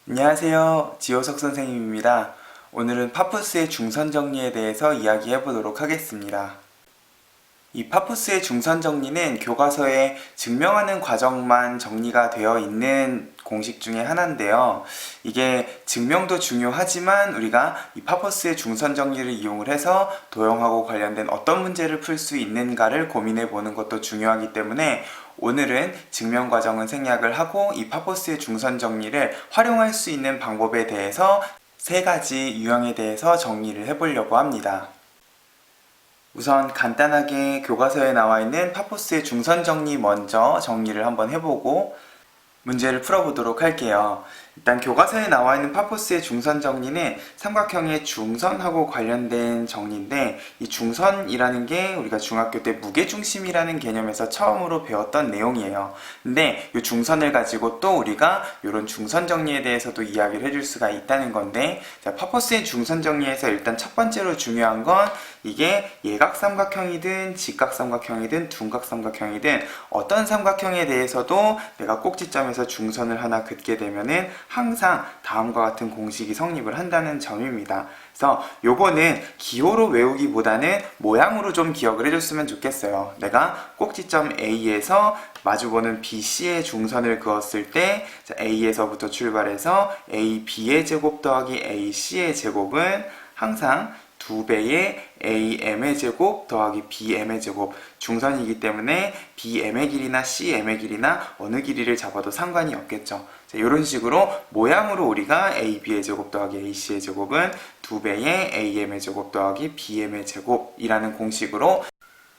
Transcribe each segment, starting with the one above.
안녕하세요. 지호석 선생님입니다. 오늘은 파푸스의 중선 정리에 대해서 이야기해 보도록 하겠습니다. 이 파푸스의 중선 정리는 교과서에 증명하는 과정만 정리가 되어 있는 공식 중에 하나인데요. 이게 증명도 중요하지만 우리가 이 파푸스의 중선 정리를 이용을 해서 도형하고 관련된 어떤 문제를 풀 수 있는가를 고민해 보는 것도 중요하기 때문에 오늘은 증명 과정은 생략을 하고 이 파푸스의 중선 정리를 활용할 수 있는 방법에 대해서 세 가지 유형에 대해서 정리를 해보려고 합니다. 우선 간단하게 교과서에 나와 있는 파푸스의 중선 정리 먼저 정리를 한번 해보고 문제를 풀어보도록 할게요. 일단 교과서에 나와 있는 파푸스의 중선 정리는 삼각형의 중선하고 관련된 정리인데, 이 중선이라는 게 우리가 중학교 때 무게중심이라는 개념에서 처음으로 배웠던 내용이에요. 근데 이 중선을 가지고 또 우리가 이런 중선 정리에 대해서도 이야기를 해줄 수가 있다는 건데, 자, 파푸스의 중선 정리에서 일단 첫 번째로 중요한 건 이게 예각삼각형이든 직각삼각형이든 둔각삼각형이든 어떤 삼각형에 대해서도 내가 꼭지점에서 중선을 하나 긋게 되면은 항상 다음과 같은 공식이 성립을 한다는 점입니다. 그래서 요거는 기호로 외우기보다는 모양으로 좀 기억을 해줬으면 좋겠어요. 내가 꼭지점 A에서 마주보는 BC의 중선을 그었을 때 A에서부터 출발해서 AB의 제곱 더하기 AC의 제곱은 항상 2배의 AM의 제곱 더하기 BM의 제곱, 중선이기 때문에 BM의 길이나 CM의 길이나 어느 길이를 잡아도 상관이 없겠죠. 자, 이런 식으로 모양으로 우리가 AB의 제곱 더하기 AC의 제곱은 2배의 AM의 제곱 더하기 BM의 제곱이라는 공식으로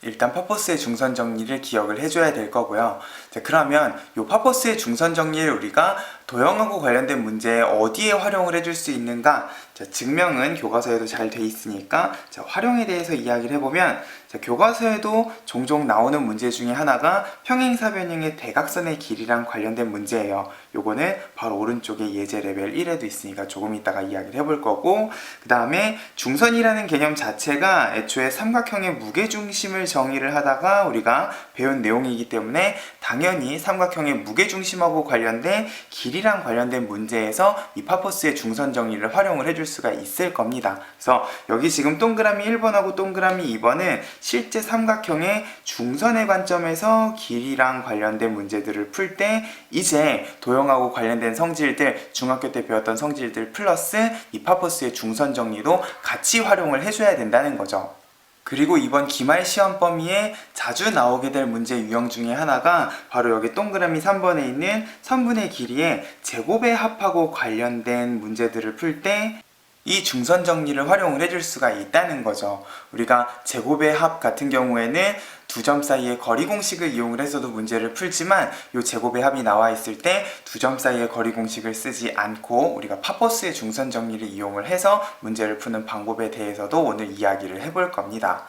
일단 파푸스의 중선 정리를 기억을 해줘야 될 거고요. 자, 그러면 이 파푸스의 중선 정리를 우리가 도형하고 관련된 문제에 어디에 활용을 해줄 수 있는가? 자, 증명은 교과서에도 잘 돼 있으니까 자, 활용에 대해서 이야기를 해보면 자, 교과서에도 종종 나오는 문제 중에 하나가 평행사변형의 대각선의 길이랑 관련된 문제예요. 요거는 바로 오른쪽에 예제 레벨 1에도 있으니까 조금 이따가 이야기를 해볼 거고, 그 다음에 중선이라는 개념 자체가 애초에 삼각형의 무게중심을 정의를 하다가 우리가 배운 내용이기 때문에 당연히 삼각형의 무게중심하고 관련된 길이랑 관련된 문제에서 이 파푸스의 중선 정리를 활용을 해줄 수가 있을 겁니다. 그래서 여기 지금 동그라미 1번하고 동그라미 2번은 실제 삼각형의 중선의 관점에서 길이랑 관련된 문제들을 풀 때 이제 도형하고 관련된 성질들, 중학교 때 배웠던 성질들 플러스 이 파푸스의 중선 정리도 같이 활용을 해줘야 된다는 거죠. 그리고 이번 기말 시험 범위에 자주 나오게 될 문제 유형 중에 하나가 바로 여기 동그라미 3번에 있는 선분의 길이의 제곱의 합하고 관련된 문제들을 풀 때 이 중선 정리를 활용을 해줄 수가 있다는 거죠. 우리가 제곱의 합 같은 경우에는 두 점 사이의 거리 공식을 이용을 해서도 문제를 풀지만 이 제곱의 합이 나와 있을 때 두 점 사이의 거리 공식을 쓰지 않고 우리가 파푸스의 중선 정리를 이용을 해서 문제를 푸는 방법에 대해서도 오늘 이야기를 해볼 겁니다.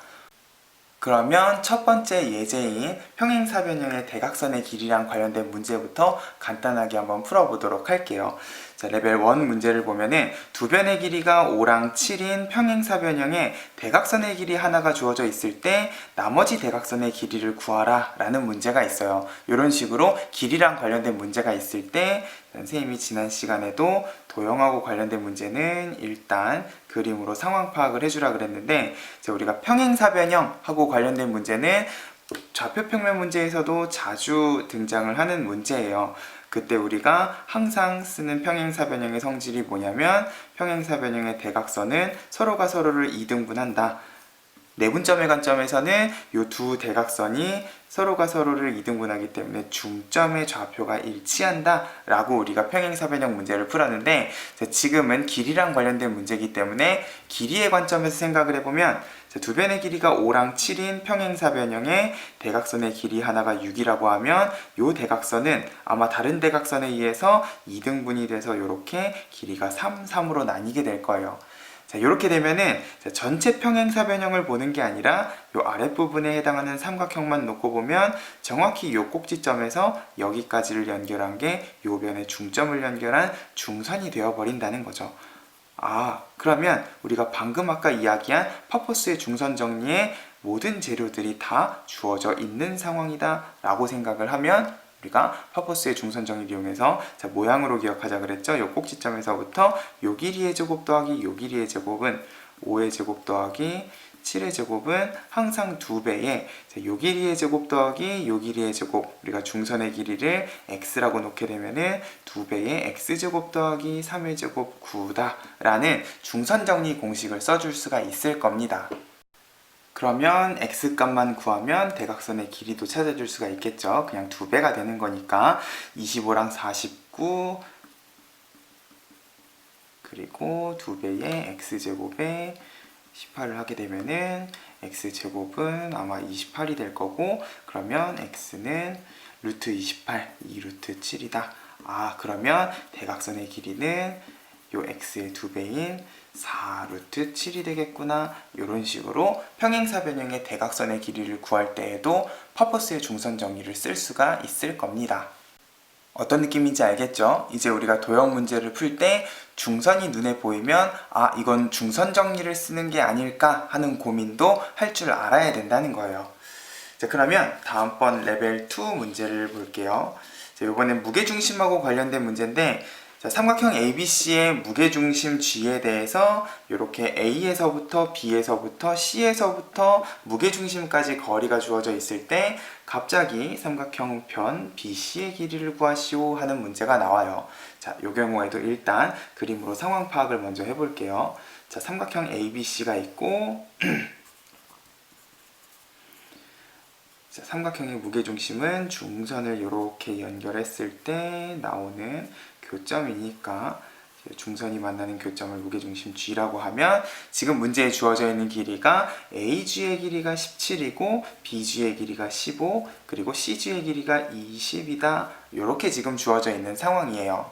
그러면 첫 번째 예제인 평행사변형의 대각선의 길이랑 관련된 문제부터 간단하게 한번 풀어보도록 할게요. 자, 레벨 1 문제를 보면은 두 변의 길이가 5랑 7인 평행사변형의 대각선의 길이 하나가 주어져 있을 때 나머지 대각선의 길이를 구하라 라는 문제가 있어요. 이런 식으로 길이랑 관련된 문제가 있을 때 선생님이 지난 시간에도 도형하고 관련된 문제는 일단 그림으로 상황 파악을 해주라 그랬는데, 우리가 평행사변형하고 관련된 문제는 좌표평면 문제에서도 자주 등장을 하는 문제예요. 그때 우리가 항상 쓰는 평행사변형의 성질이 뭐냐면 평행사변형의 대각선은 서로가 서로를 이등분한다. 내분점의 관점에서는 이 두 대각선이 서로가 서로를 이등분하기 때문에 중점의 좌표가 일치한다 라고 우리가 평행사변형 문제를 풀었는데, 지금은 길이랑 관련된 문제이기 때문에 길이의 관점에서 생각을 해보면 두 변의 길이가 5랑 7인 평행사변형의 대각선의 길이 하나가 6이라고 하면 이 대각선은 아마 다른 대각선에 의해서 이등분이 돼서 이렇게 길이가 3, 3으로 나뉘게 될 거예요. 자, 이렇게 되면은 전체 평행사변형을 보는 게 아니라 이 아랫부분에 해당하는 삼각형만 놓고 보면 정확히 이 꼭지점에서 여기까지를 연결한 게 이 변의 중점을 연결한 중선이 되어버린다는 거죠. 그러면 우리가 방금 아까 이야기한 파푸스의 중선 정리에 모든 재료들이 다 주어져 있는 상황이다 라고 생각을 하면 우리가 파포스의 중선 정리를 이용해서 자, 모양으로 기억하자 그랬죠? 요 꼭지점에서부터 요 길이의 제곱 더하기 요 길이의 제곱은 5의 제곱 더하기 7의 제곱은 항상 2배의 요 길이의 제곱 더하기 요 길이의 제곱, 우리가 중선의 길이를 x라고 놓게 되면은 2배의 x제곱 더하기 3의 제곱 9다 라는 중선 정리 공식을 써줄 수가 있을 겁니다. 그러면 x값만 구하면 대각선의 길이도 찾아줄 수가 있겠죠. 그냥 2배가 되는 거니까 25랑 49 그리고 2배의 x제곱에 18을 하게 되면은 x제곱은 아마 28이 될 거고, 그러면 x는 루트 28, 2루트 7이다. 그러면 대각선의 길이는 요 x의 2배인 4루트 7이 되겠구나. 이런 식으로 평행사변형의 대각선의 길이를 구할 때에도 파포스의 중선 정리를 쓸 수가 있을 겁니다. 어떤 느낌인지 알겠죠? 이제 우리가 도형 문제를 풀 때 중선이 눈에 보이면 이건 중선 정리를 쓰는 게 아닐까 하는 고민도 할 줄 알아야 된다는 거예요. 자, 그러면 다음번 레벨 2 문제를 볼게요. 자, 이번엔 무게중심하고 관련된 문제인데, 자, 삼각형 ABC의 무게중심 G에 대해서 이렇게 A에서부터 B에서부터 C에서부터 무게중심까지 거리가 주어져 있을 때 갑자기 삼각형 편 BC의 길이를 구하시오 하는 문제가 나와요. 자, 이 경우에도 일단 그림으로 상황 파악을 먼저 해볼게요. 자, 삼각형 ABC가 있고 자, 삼각형의 무게중심은 중선을 이렇게 연결했을 때 나오는 교점이니까 중선이 만나는 교점을 무게중심 G라고 하면, 지금 문제에 주어져 있는 길이가 AG의 길이가 17이고 BG의 길이가 15 그리고 CG의 길이가 20이다. 이렇게 지금 주어져 있는 상황이에요.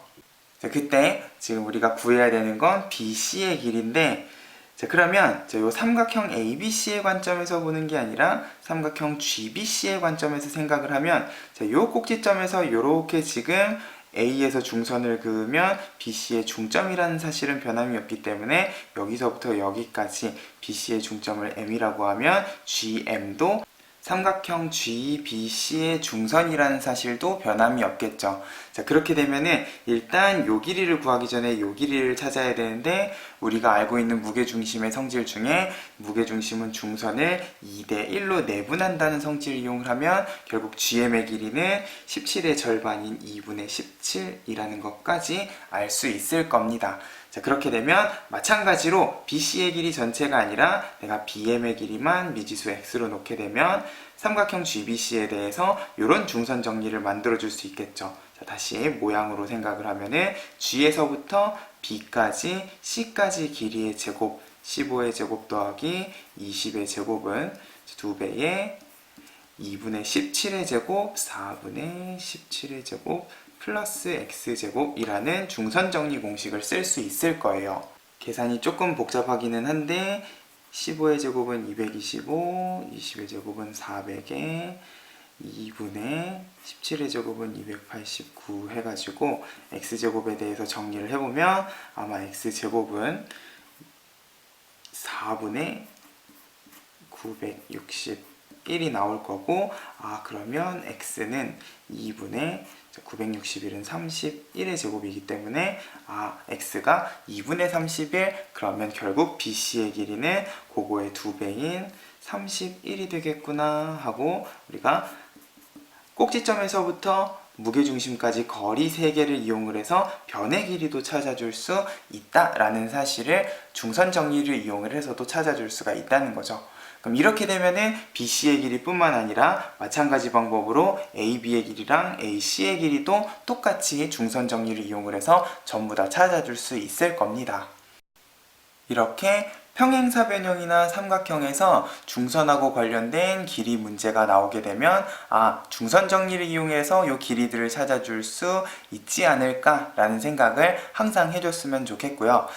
자, 그때 지금 우리가 구해야 되는 건 BC의 길이인데, 자, 그러면 이 삼각형 ABC의 관점에서 보는 게 아니라 삼각형 GBC의 관점에서 생각을 하면, 자, 이 꼭지점에서 이렇게 지금 A에서 중선을 그으면 BC의 중점이라는 사실은 변함이 없기 때문에 여기서부터 여기까지 BC의 중점을 M이라고 하면 GM도 삼각형 GBC의 중선이라는 사실도 변함이 없겠죠. 자, 그렇게 되면은 일단 요 길이를 구하기 전에 요 길이를 찾아야 되는데, 우리가 알고 있는 무게중심의 성질 중에 무게중심은 중선을 2대 1로 내분한다는 성질을 이용을 하면 결국 GM의 길이는 17의 절반인 2분의 17이라는 것까지 알 수 있을 겁니다. 자, 그렇게 되면 마찬가지로 BC의 길이 전체가 아니라 내가 BM의 길이만 미지수 X로 놓게 되면 삼각형 GBC에 대해서 이런 중선 정리를 만들어 줄 수 있겠죠. 자, 다시 모양으로 생각을 하면은 G에서부터 B까지 C까지 길이의 제곱 15의 제곱 더하기 20의 제곱은 2배의 2분의 17의 제곱 4분의 17의 제곱 플러스 x제곱이라는 중선 정리 공식을 쓸 수 있을 거예요. 계산이 조금 복잡하기는 한데 15의 제곱은 225, 20의 제곱은 400에 2분의 17의 제곱은 289 해가지고 x제곱에 대해서 정리를 해보면 아마 x제곱은 4분의 961이 나올 거고, 그러면 x는 2분의 961은 31의 제곱이기 때문에 x가 2분의 31, 그러면 결국 BC의 길이는 그거의 2배인 31이 되겠구나 하고, 우리가 꼭지점에서부터 무게중심까지 거리 3개를 이용을 해서 변의 길이도 찾아줄 수 있다라는 사실을 중선 정리를 이용을 해서도 찾아줄 수가 있다는 거죠. 그럼 이렇게 되면은 BC의 길이 뿐만 아니라 마찬가지 방법으로 AB의 길이랑 AC의 길이도 똑같이 중선 정리를 이용을 해서 전부 다 찾아줄 수 있을 겁니다. 이렇게 평행사변형이나 삼각형에서 중선하고 관련된 길이 문제가 나오게 되면 중선 정리를 이용해서 이 길이들을 찾아줄 수 있지 않을까라는 생각을 항상 해줬으면 좋겠고요.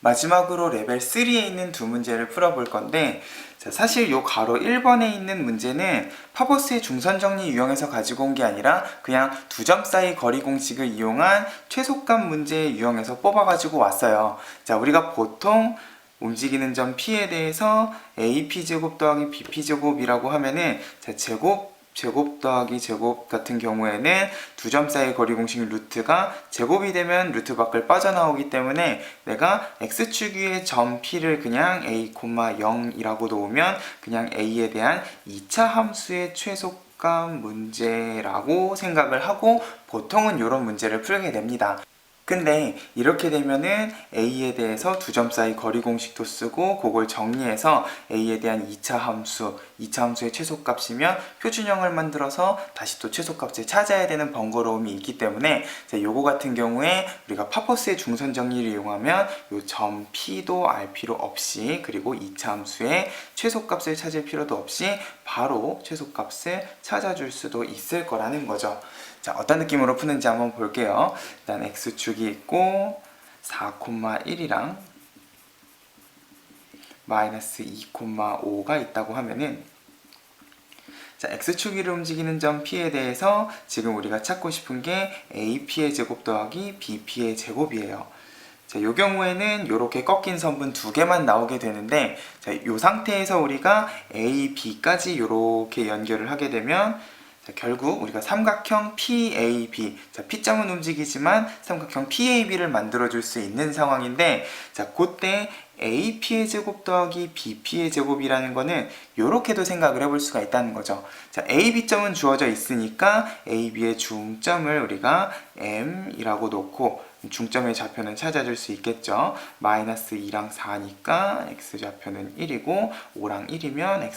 마지막으로 레벨 3에 있는 두 문제를 풀어볼 건데, 사실 이 가로 1번에 있는 문제는 파보스의 중선 정리 유형에서 가지고 온 게 아니라 그냥 두 점 사이 거리 공식을 이용한 최소값 문제 유형에서 뽑아가지고 왔어요. 자, 우리가 보통 움직이는 점 P에 대해서 AP제곱 더하기 BP제곱이라고 하면은 제곱 제곱 더하기 제곱 같은 경우에는 두 점 사이 거리 공식 루트가 제곱이 되면 루트 밖을 빠져나오기 때문에 내가 x축 위에 점 p를 그냥 a, 0이라고 놓으면 그냥 a에 대한 2차 함수의 최소값 문제라고 생각을 하고 보통은 이런 문제를 풀게 됩니다. 근데 이렇게 되면은 a에 대해서 두 점 사이 거리 공식도 쓰고 그걸 정리해서 a에 대한 2차 함수의 최소값이면 표준형을 만들어서 다시 또 최소값을 찾아야 되는 번거로움이 있기 때문에 요거 같은 경우에 우리가 파퍼스의 중선 정리를 이용하면 요 점 p도 알 필요 없이 그리고 2차 함수의 최소값을 찾을 필요도 없이 바로 최소값을 찾아줄 수도 있을 거라는 거죠. 자, 어떤 느낌으로 푸는지 한번 볼게요. 일단 x축이 있고 4,1이랑 마이너스 2,5가 있다고 하면은 자, x축 위를 움직이는 점 p에 대해서 지금 우리가 찾고 싶은 게 ap의 제곱 더하기 bp의 제곱이에요. 자, 요 경우에는 이렇게 꺾인 선분 두 개만 나오게 되는데 자, 요 상태에서 우리가 a, b까지 이렇게 연결을 하게 되면 자, 결국 우리가 삼각형 PAB, 자, P점은 움직이지만 삼각형 PAB를 만들어줄 수 있는 상황인데 자, 그때 AP의 제곱 더하기 BP의 제곱이라는 거는 이렇게도 생각을 해볼 수가 있다는 거죠. 자, AB점은 주어져 있으니까 AB의 중점을 우리가 M이라고 놓고 중점의 좌표는 찾아줄 수 있겠죠. 마이너스 2랑 4니까 X좌표는 1이고 5랑 1이면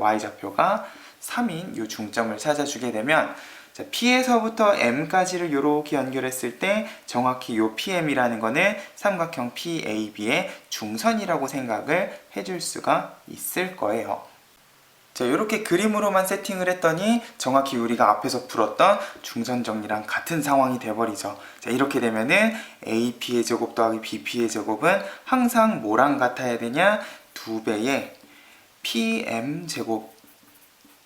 Y좌표가 3인 이 중점을 찾아주게 되면 자, P에서부터 M까지를 이렇게 연결했을 때 정확히 이 PM이라는 거는 삼각형 PAB의 중선이라고 생각을 해줄 수가 있을 거예요. 자, 이렇게 그림으로만 세팅을 했더니 정확히 우리가 앞에서 풀었던 중선 정리랑 같은 상황이 돼버리죠. 자, 이렇게 되면은 AP의 제곱 더하기 BP의 제곱은 항상 뭐랑 같아야 되냐? 2배의 PM 제곱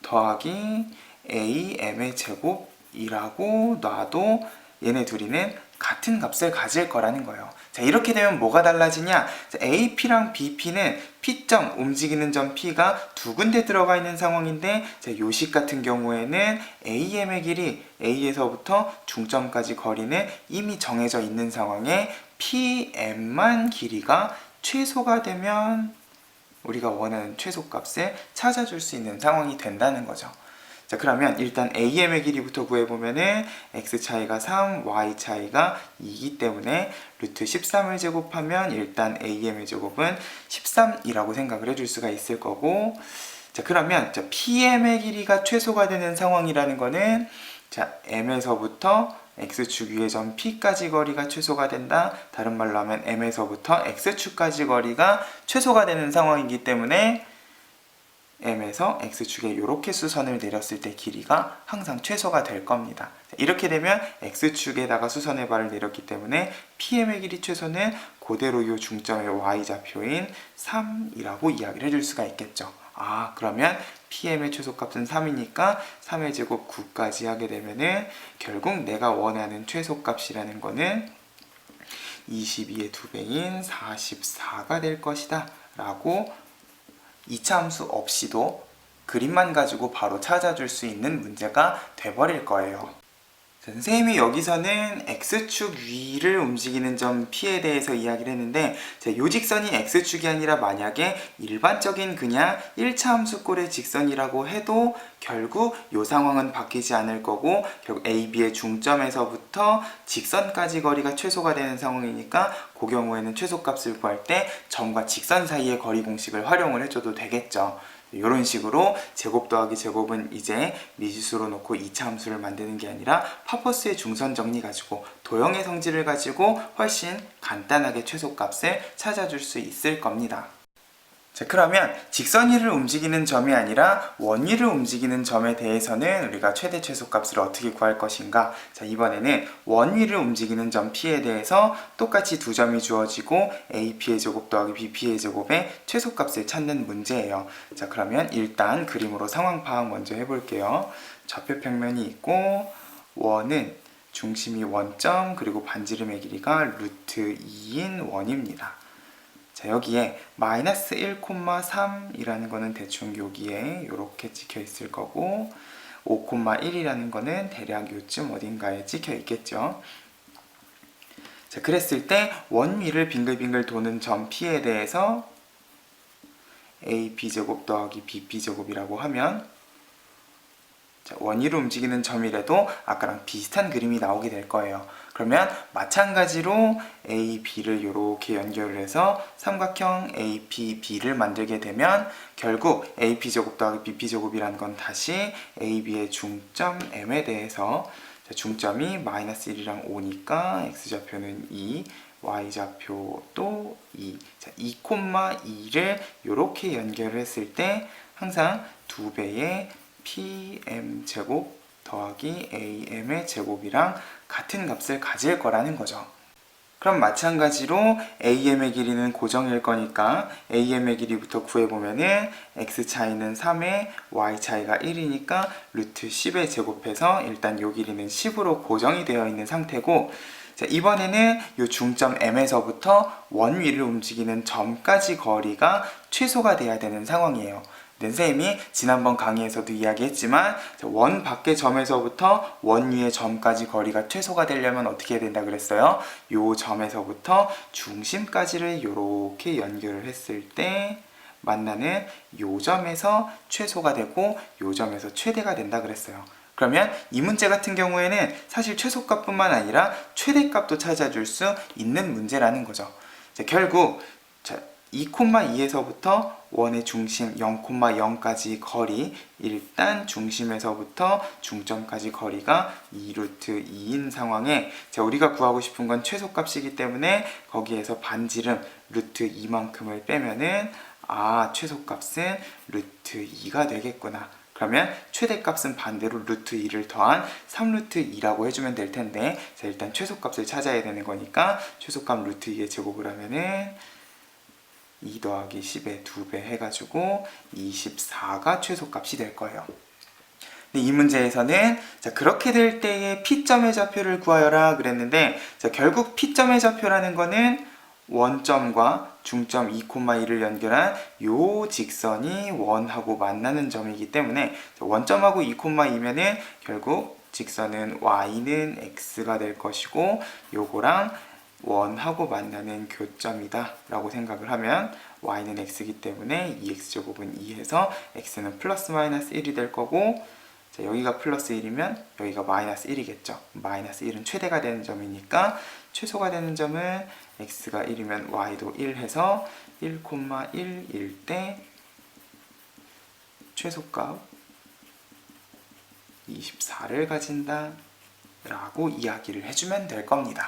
더하기 AM의 제곱이라고 놔도 얘네 둘이는 같은 값을 가질 거라는 거예요. 자, 이렇게 되면 뭐가 달라지냐? 자, AP랑 BP는 P점, 움직이는 점 P가 두 군데 들어가 있는 상황인데 자, 요식 같은 경우에는 AM의 길이 A에서부터 중점까지 거리는 이미 정해져 있는 상황에 PM만 길이가 최소가 되면 우리가 원하는 최소값을 찾아줄 수 있는 상황이 된다는 거죠. 자, 그러면 일단 AM의 길이부터 구해보면은 X 차이가 3, Y 차이가 2이기 때문에 루트 13을 제곱하면 일단 AM의 제곱은 13이라고 생각을 해줄 수가 있을 거고 자, 그러면 자, PM의 길이가 최소가 되는 상황이라는 거는 자, M에서부터 X축 위의 점 P까지 거리가 최소가 된다. 다른 말로 하면 M에서부터 X축까지 거리가 최소가 되는 상황이기 때문에 M에서 X축에 이렇게 수선을 내렸을 때 길이가 항상 최소가 될 겁니다. 이렇게 되면 X축에다가 수선의 발을 내렸기 때문에 PM의 길이 최소는 그대로 이 중점의 Y좌표인 3이라고 이야기를 해줄 수가 있겠죠. 아, 그러면 PM의 최소값은 3이니까 3의 제곱 9까지 하게 되면은 결국 내가 원하는 최소값이라는 거는 22의 2배인 44가 될 것이다 라고 2차 함수 없이도 그림만 가지고 바로 찾아줄 수 있는 문제가 돼버릴 거예요. 선생님이 여기서는 X축 위를 움직이는 점 P에 대해서 이야기를 했는데 요 직선이 X축이 아니라 만약에 일반적인 그냥 1차 함수꼴의 직선이라고 해도 결국 이 상황은 바뀌지 않을 거고 결국 AB의 중점에서부터 직선까지 거리가 최소가 되는 상황이니까 그 경우에는 최소값을 구할 때 점과 직선 사이의 거리 공식을 활용을 해줘도 되겠죠. 이런 식으로 제곱 더하기 제곱은 이제 미지수로 놓고 2차 함수를 만드는 게 아니라 파퍼스의 중선 정리 가지고 도형의 성질을 가지고 훨씬 간단하게 최소값을 찾아줄 수 있을 겁니다. 자, 그러면 직선 위를 움직이는 점이 아니라 원 위를 움직이는 점에 대해서는 우리가 최대 최소값을 어떻게 구할 것인가? 자, 이번에는 원 위를 움직이는 점 P에 대해서 똑같이 두 점이 주어지고 AP의 제곱 더하기 BP의 제곱의 최소값을 찾는 문제예요. 자, 그러면 일단 그림으로 상황 파악 먼저 해볼게요. 좌표 평면이 있고 원은 중심이 원점 그리고 반지름의 길이가 루트 2인 원입니다. 자, 여기에 마이너스 1,3이라는 거는 대충 여기에 이렇게 찍혀 있을 거고 5,1이라는 거는 대략 요쯤 어딘가에 찍혀 있겠죠. 자, 그랬을 때 원위를 빙글빙글 도는 점 P에 대해서 AB제곱 더하기 BP제곱이라고 하면, 자, 원위로 움직이는 점이라도 아까랑 비슷한 그림이 나오게 될 거예요. 그러면 마찬가지로 A, B를 이렇게 연결을 해서 삼각형 APB를 만들게 되면 결국 AP제곱 더하기 BP제곱이라는 건 다시 AB의 중점 M에 대해서, 자, 중점이 마이너스 1이랑 5니까 X좌표는 2, Y좌표도 2. 자, 2,2를 이렇게 연결을 했을 때 항상 2배의 PM제곱 더하기 AM의 제곱이랑 같은 값을 가질 거라는 거죠. 그럼 마찬가지로 AM의 길이는 고정일 거니까 AM의 길이부터 구해보면은 X 차이는 3에 Y 차이가 1이니까 루트 10에 제곱해서 일단 요 길이는 10으로 고정이 되어 있는 상태고, 자, 이번에는 요 중점 M에서부터 원위를 움직이는 점까지 거리가 최소가 돼야 되는 상황이에요. 선생님이 지난번 강의에서도 이야기했지만 원 밖의 점에서부터 원 위의 점까지 거리가 최소가 되려면 어떻게 해야 된다 그랬어요? 요 점에서부터 중심까지를 이렇게 연결을 했을 때 만나는 요 점에서 최소가 되고 요 점에서 최대가 된다 그랬어요. 그러면 이 문제 같은 경우에는 사실 최소값뿐만 아니라 최대값도 찾아줄 수 있는 문제라는 거죠. 자, 결국 2,2에서부터 원의 중심 0,0까지 거리, 일단 중심에서부터 중점까지 거리가 2루트 2인 상황에, 자, 우리가 구하고 싶은 건 최소값이기 때문에 거기에서 반지름 루트 2만큼을 빼면은 최소값은 루트 2가 되겠구나. 그러면 최대값은 반대로 루트 2를 더한 3루트 2라고 해주면 될 텐데, 자, 일단 최소값을 찾아야 되는 거니까 최소값 루트 2의 제곱을 하면은 2 더하기 10의 2배 해가지고 24가 최소값이 될 거예요. 근데 이 문제에서는 자, 그렇게 될 때의 P점의 좌표를 구하여라 그랬는데, 자, 결국 P점의 좌표라는 거는 원점과 중점 2,2를 연결한 요 직선이 원하고 만나는 점이기 때문에 원점하고 2,2면은 결국 직선은 y는 x가 될 것이고 요거랑 원하고 만나는 교점이다 라고 생각을 하면 y는 x이기 때문에 2x제곱은 2해서 x는 플러스 마이너스 1이 될 거고, 자, 여기가 플러스 1이면 여기가 마이너스 1이겠죠. 마이너스 1은 최대가 되는 점이니까 최소가 되는 점은 x가 1이면 y도 1 해서 1,1일 때 최소값 24를 가진다 라고 이야기를 해주면 될 겁니다.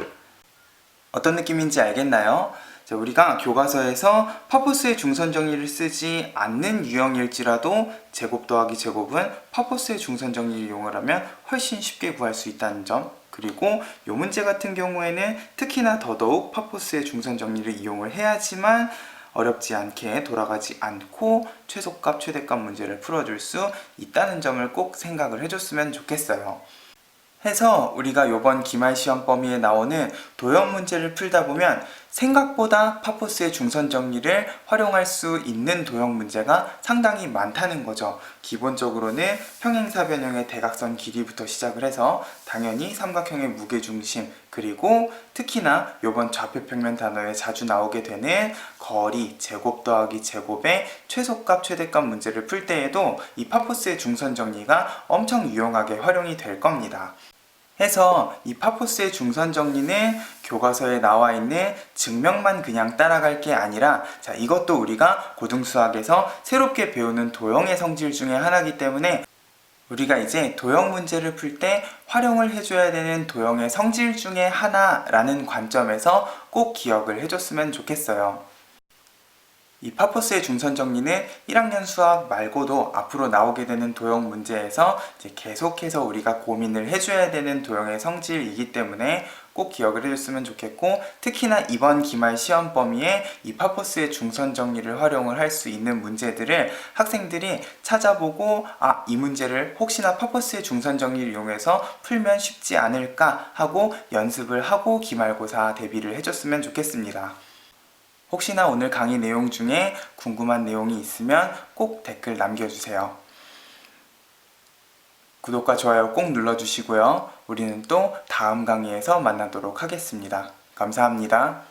어떤 느낌인지 알겠나요? 자, 우리가 교과서에서 파포스의 중선 정리를 쓰지 않는 유형일지라도 제곱 더하기 제곱은 파포스의 중선 정리를 이용을 하면 훨씬 쉽게 구할 수 있다는 점, 그리고 이 문제 같은 경우에는 특히나 더더욱 파포스의 중선 정리를 이용을 해야지만 어렵지 않게 돌아가지 않고 최소값, 최대값 문제를 풀어줄 수 있다는 점을 꼭 생각을 해줬으면 좋겠어요. 해서 우리가 이번 기말시험 범위에 나오는 도형 문제를 풀다 보면 생각보다 파포스의 중선 정리를 활용할 수 있는 도형 문제가 상당히 많다는 거죠. 기본적으로는 평행사변형의 대각선 길이부터 시작을 해서 당연히 삼각형의 무게중심, 그리고 특히나 이번 좌표평면 단어에 자주 나오게 되는 거리, 제곱 더하기 제곱의 최소값, 최대값 문제를 풀 때에도 이 파포스의 중선 정리가 엄청 유용하게 활용이 될 겁니다. 해서 이 파포스의 중선 정리는 교과서에 나와 있는 증명만 그냥 따라갈 게 아니라, 자, 이것도 우리가 고등수학에서 새롭게 배우는 도형의 성질 중에 하나이기 때문에 우리가 이제 도형 문제를 풀 때 활용을 해줘야 되는 도형의 성질 중에 하나라는 관점에서 꼭 기억을 해줬으면 좋겠어요. 이 파포스의 중선 정리는 1학년 수학 말고도 앞으로 나오게 되는 도형 문제에서 이제 계속해서 우리가 고민을 해줘야 되는 도형의 성질이기 때문에 꼭 기억을 해줬으면 좋겠고, 특히나 이번 기말 시험 범위에 이 파포스의 중선 정리를 활용을 할 수 있는 문제들을 학생들이 찾아보고 이 문제를 혹시나 파포스의 중선 정리를 이용해서 풀면 쉽지 않을까 하고 연습을 하고 기말고사 대비를 해줬으면 좋겠습니다. 혹시나 오늘 강의 내용 중에 궁금한 내용이 있으면 꼭 댓글 남겨주세요. 구독과 좋아요 꼭 눌러주시고요. 우리는 또 다음 강의에서 만나도록 하겠습니다. 감사합니다.